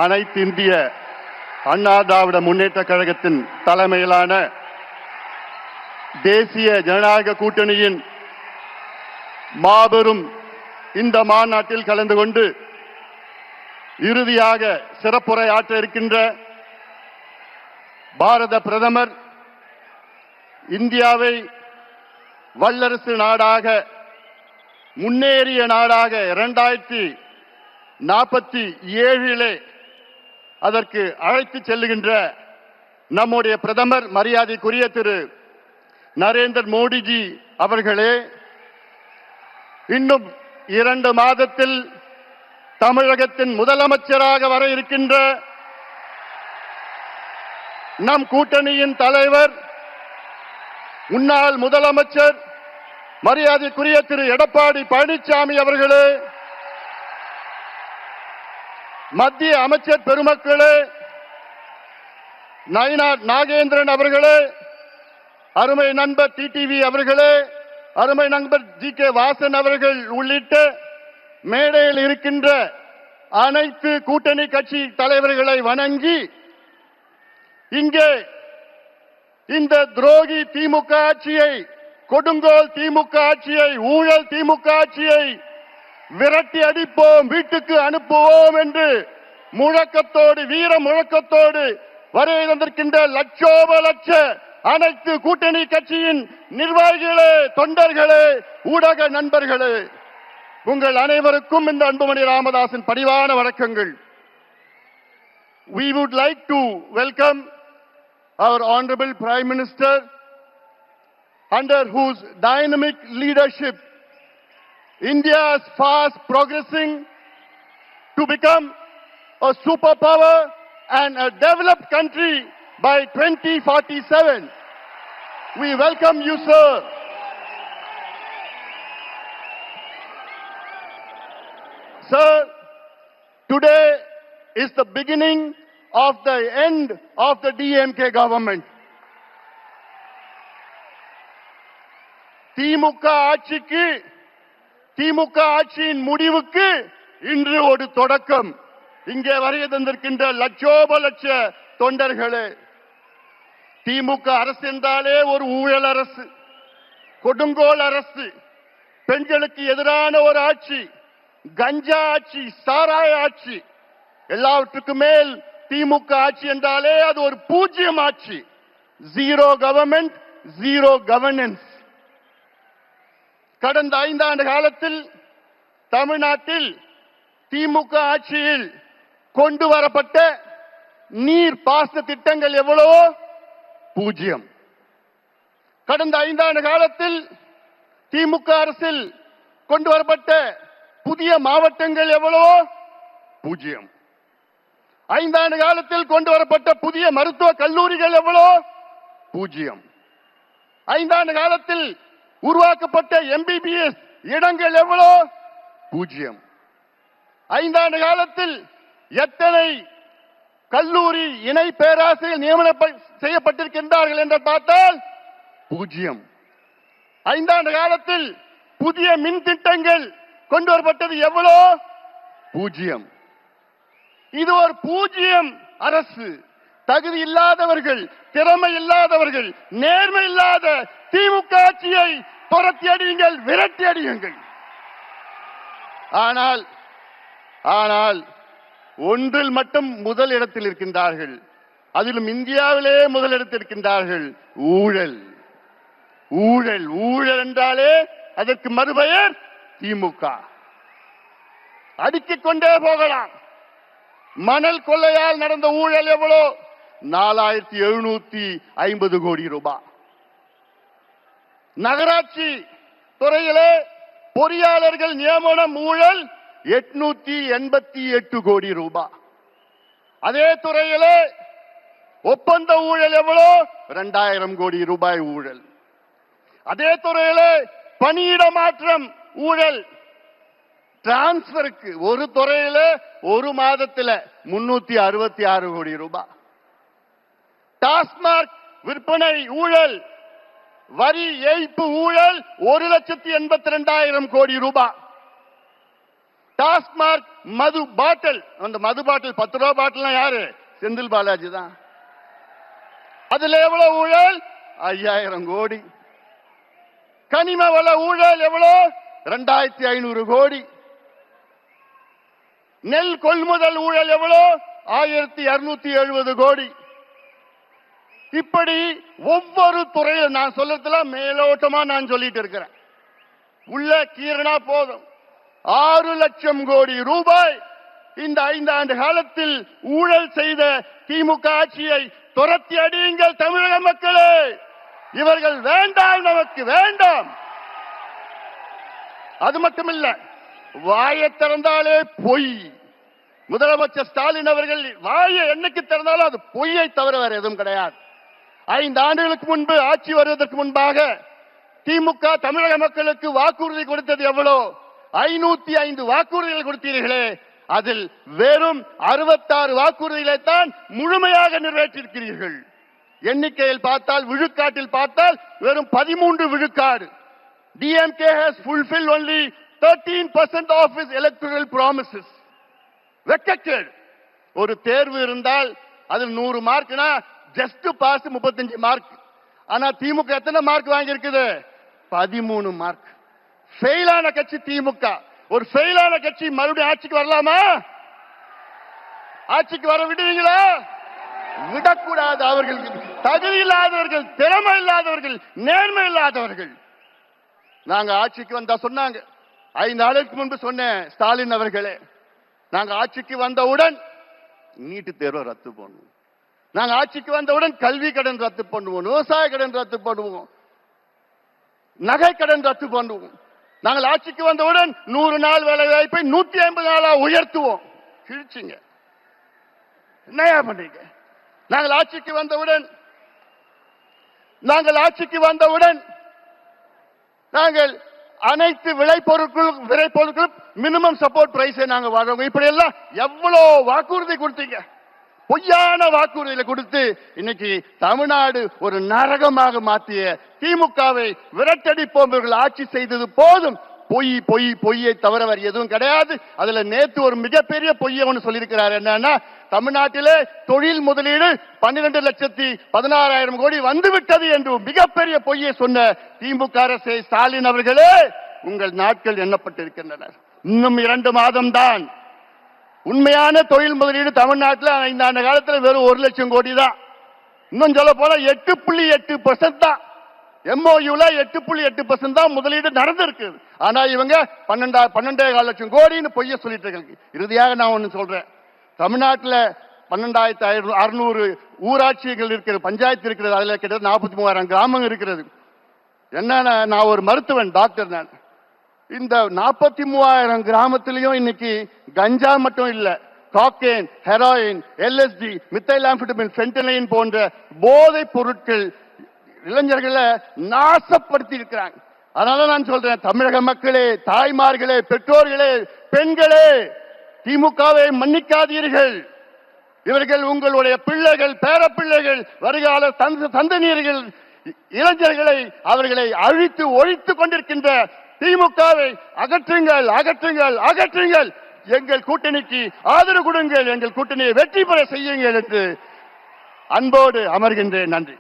அனைத்து இந்திய அண்ணா திராவிட முன்னேற்ற கழகத்தின் தலைமையிலான தேசிய ஜனநாயக கூட்டணியின் மாபெரும் இந்த மாநாட்டில் கலந்து கொண்டு இறுதியாக சிறப்புரை ஆற்ற இருக்கின்ற பாரத பிரதமர் இந்தியாவை வல்லரசு நாடாக முன்னேறிய நாடாக 2047 அதற்கு அழைத்து செல்லுகின்ற நம்முடைய பிரதமர் மரியாதைக்குரிய திரு நரேந்திர மோடிஜி அவர்களே, இன்னும் 2 மாதத்தில் தமிழகத்தின் முதலமைச்சராக வர இருக்கின்ற நம் கூட்டணியின் தலைவர் முன்னாள் முதலமைச்சர் மரியாதைக்குரிய திரு எடப்பாடி பழனிசாமி அவர்களே, மத்திய அமைச்சர் பெருமக்களே, நயினார் நாகேந்திரன் அவர்களே, அருமை நண்பர் டிடிவி அவர்களே, அருமை நண்பர் ஜி.கே. வாசன் அவர்கள் உள்ளிட்ட மேடையில் இருக்கின்ற அனைத்து கூட்டணி கட்சி தலைவர்களை வணங்கி, இங்கே இந்த துரோகி திமுக ஆட்சியை, கொடுங்கோல் திமுக ஆட்சியை, ஊழல் திமுக ஆட்சியை விரட்டி அடிப்போம், வீட்டுக்கு அனுப்புவோம் என்று முழக்கத்தோடு, வீர முழக்கத்தோடு வருகை தந்திருக்கின்ற லட்சோப லட்ச அனைத்து கூட்டணி கட்சியின் நிர்வாகிகளே, தொண்டர்களே, ஊடக நண்பர்களே, உங்கள் அனைவருக்கும் இந்த அன்புமணி ராமதாஸின் பணிவான வணக்கங்கள். We would like to welcome our Honorable Prime Minister, under whose dynamic leadership India is fast progressing to become a superpower and a developed country by 2047. We welcome you, sir. Sir, today is the beginning of the end of the DMK government. திமுக ஆட்சியின் முடிவுக்கு இன்று ஒரு தொடக்கம். இங்கே வருகை தந்திருக்கின்ற லட்சோப லட்ச தொண்டர்களே, திமுக அரசு என்றாலே ஒரு ஊழல் அரசு, கொடுங்கோல் அரசு, பெண்களுக்கு எதிரான ஒரு ஆட்சி, கஞ்சா ஆட்சி, சாராய ஆட்சி, எல்லாவற்றுக்கும் மேல் திமுக ஆட்சி என்றாலே அது ஒரு பூஜ்யம் ஆட்சி. Zero government, zero governance. கடந்த 5 ஆண்டு காலத்தில் தமிழ்நாட்டில் திமுக ஆட்சியில் கொண்டு வரப்பட்ட நீர் பாசன திட்டங்கள் எவ்வளவோ பூஜ்யம். கடந்த 5 ஆண்டு காலத்தில் திமுக அரசில் கொண்டு வரப்பட்ட புதிய மாவட்டங்கள் எவ்வளவோ பூஜ்யம். 5 ஆண்டு காலத்தில் கொண்டு வரப்பட்ட புதிய மருத்துவ கல்லூரிகள் எவ்வளவோ பூஜ்யம். 5 ஆண்டு காலத்தில் உருவாக்கப்பட்ட MBBS இடங்கள் எவ்வளோ பூஜ்யம். 5 ஆண்டு காலத்தில் எத்தனை கல்லூரி இணை பேராசிரியர் நியமனம் செய்யப்பட்டிருக்கின்றார்கள் என்று பார்த்தால் பூஜ்யம். 5 ஆண்டு காலத்தில் புதிய மின் திட்டங்கள் கொண்டு வரப்பட்டது எவ்வளோ பூஜ்யம். இது ஒரு பூஜ்யம் அரசு. தகுதி இல்லாதவர்கள், திறமை இல்லாதவர்கள், நேர்மை இல்லாத திமுக ஆட்சியை துரத்தி அடியுங்கள், விரட்டி அடியுங்கள். ஆனால் ஒன்றில் மட்டும் முதல் இடத்தில் இருக்கின்றார்கள், அதிலும் இந்தியாவிலே முதலிடத்தில் இருக்கின்றார்கள். ஊழல். ஊழல் ஊழல் என்றாலே அதற்கு மறுபெயர் திமுக. அடுக்கிக் கொண்டே போகலாம். மணல் கொள்ளையால் நடந்த ஊழல் எவ்வளோ? 4750 கோடி ரூபாய். நகராட்சி துறையிலே பொறியாளர்கள் நியமனம் ஊழல் 888 கோடி ரூபாய். அதே துறையிலே ஒப்பந்த ஊழல் எவ்வளோ? 2000 கோடி ரூபாய் ஊழல். அதே துறையிலே பணியிட மாற்றம் ஊழல், டிரான்ஸ்பருக்கு ஒரு துறையில ஒரு மாதத்தில் 366 கோடி ரூபாய். டாஸ்மாக் விற்பனை ஊழல், வரி ஏய்ப்பு ஊழல் 1,82,000 கோடி ரூபாய். டாஸ்மார்க் மது பாட்டில், அந்த மது பாட்டில் 10 ரூபாய் பாட்டில் யாரு? செந்தில் பாலாஜி தான். அதுல எவ்வளவு ஊழல்? 5000 கோடி. கனிம வள ஊழல் எவ்வளவு? 2500 கோடி. நெல் கொள்முதல் ஊழல் எவ்வளவு? 1270 கோடி. இப்படி ஒவ்வொரு துறையில் நான் சொல்றதுல மேலோட்டமா நான் சொல்லிட்டு இருக்கிறேன். உள்ள கீரனா போதும். 6 லட்சம் கோடி ரூபாய் இந்த 5 ஆண்டு காலத்தில் ஊழல் செய்த திமுக ஆட்சியை துரத்தி அடியுங்கள் தமிழக மக்களே. இவர்கள் வேண்டாம், நமக்கு வேண்டாம். அது மட்டுமில்ல, வாயை திறந்தாலே பொய். முதலமைச்சர் ஸ்டாலின் அவர்கள் வாயை என்னைக்கு திறந்தாலும் அது பொய்யை தவிர வேற எதுவும் கிடையாது. 5 ஆண்டுகளுக்கு முன்பு ஆட்சி வருவதற்கு முன்பாக திமுக தமிழக மக்களுக்கு வாக்குறுதி கொடுத்தது எவ்வளோ? 505 வாக்குறுதிகள் கொடுத்தீர்களே, அதில் வெறும் 66 வாக்குறுதிகளை தான் முழுமையாக நிறைவேற்றிருக்கிறீர்கள். எண்ணிக்கையில் பார்த்தால், விழுக்காட்டில் பார்த்தால் வெறும் 13 விழுக்காடு. DMK has fulfilled only 13% of its electoral promises. வெக்கக்கேடு. ஒரு தேர்வு இருந்தால் அதில் 100 மார்க்னா ஜஸ்ட் பாஸ் 35 மார்க். ஆனா திமுக எத்தனை மார்க் வாங்கி இருக்குது? 13 மார்க். ஃபெயிலான கட்சி திமுக. ஒரு ஃபெயிலான கட்சி மறுபடியும் ஆட்சிக்கு வரலாமா? ஆட்சிக்கு வர விடுவீங்களா? விடக்கூடாது. அவர்கள் தகுதி இல்லாதவர்கள், திறமை இல்லாதவர்கள், நேர்மை இல்லாதவர்கள். நாங்க ஆட்சிக்கு வந்தா சொன்னாங்க, 5 நாளுக்கு முன்பு சொன்னேன், ஸ்டாலின் அவர்களே, நாங்க ஆட்சிக்கு வந்தவுடன் நீட்டு தேர்வை ரத்து பண்ணுவோம், நாங்க ஆட்சிக்கு வந்தவுடன் கல்வி கடன் ரத்து பண்ணுவோம், விவசாய கடன் ரத்து பண்ணுவோம், நகை கடன் ரத்து பண்ணுவோம், நாங்கள் ஆட்சிக்கு வந்தவுடன் 100 நாள் வேலை வாய்ப்பை 150 நாளா உயர்த்துவோம். கிழிச்சிங்க. என்னையா பண்றீங்க? நாங்கள் ஆட்சிக்கு வந்தவுடன் நாங்கள் அனைத்து விளைபொருட்கள் மினிமம் சப்போர்ட் பிரைஸை நாங்க வாங்குவோம். இப்படி எல்லாம் எவ்வளவு வாக்குறுதி கொடுத்தீங்க? பொய்யான வாக்குறுதிகளை கொடுத்து இன்னைக்கு தமிழ்நாடு ஒரு நரகமாக மாற்றிய திமுகவை விரட்டடிப்போம். இவர்கள் ஆட்சி செய்தது போதும். பொய்யை தவிர வேறு எதுவும் கிடையாது. அதுல நேத்து ஒரு மிகப்பெரிய பொய்யை ஒன்று சொல்லியிருக்கிறார். என்னன்னா, தமிழ்நாட்டிலே தொழில் முதலீடு 12,16,000 கோடி வந்துவிட்டது என்று மிகப்பெரிய பொய்யை சொன்ன திமுக அரசே, ஸ்டாலின் அவர்களே, உங்கள் நாட்கள் எண்ணப்பட்டிருக்கின்றன. இன்னும் 2 மாதம் தான். உண்மையான தொழில் முதலீடு தமிழ்நாட்டில் 5 ஆண்டு காலத்தில் வெறும் 1 லட்சம் கோடி தான். இன்னும் சொல்ல போல 8.8% தான். MOUல 8.8% தான் முதலீடு நடந்திருக்கு. ஆனா இவங்க 12.5 லட்சம் கோடின்னு பொய்ய சொல்லிட்டு இருக்காங்க. இறுதியாக நான் ஒண்ணு சொல்றேன். தமிழ்நாட்டில் 12,600 ஊராட்சிகள் இருக்கிறது, பஞ்சாயத்து இருக்கிறது. அதுல கிட்டத்தட்ட 43,000 கிராமங்கள் இருக்கிறது. என்னன்னா, நான் ஒரு மருத்துவன், டாக்டர். நான் இந்த 43,000 கிராமத்திலையும் இன்னைக்கு கஞ்சா மட்டும் இல்ல, காக்கேன், ஹெராயின், LSD, மித்தைலாம்ஃபெட்டமின், ஃபென்டனைன் போன்ற போதைப் பொருட்கள் இளைஞர்களை நாசப்படுத்தி இருக்கிறாங்க. அதனால நான் சொல்றேன், தமிழக மக்களே, தாய்மார்களே, பெற்றோர்களே, பெண்களே, திமுகவை மன்னிக்காதீர்கள். இவர்கள் உங்களுடைய பிள்ளைகள், பேரப்பிள்ளைகள், வருகால சந்ததியர்கள், இளைஞர்களை அவர்களை அழித்து ஒழித்துக் கொண்டிருக்கின்ற திமுகவை அகற்றுங்கள், அகற்றுங்கள், அகற்றுங்கள். எங்கள் கூட்டணிக்கு ஆதரவு கொடுங்கள், எங்கள் கூட்டணியை வெற்றி பெற செய்யுங்கள் என்று அன்போடு அமர்கின்றேன். நன்றி.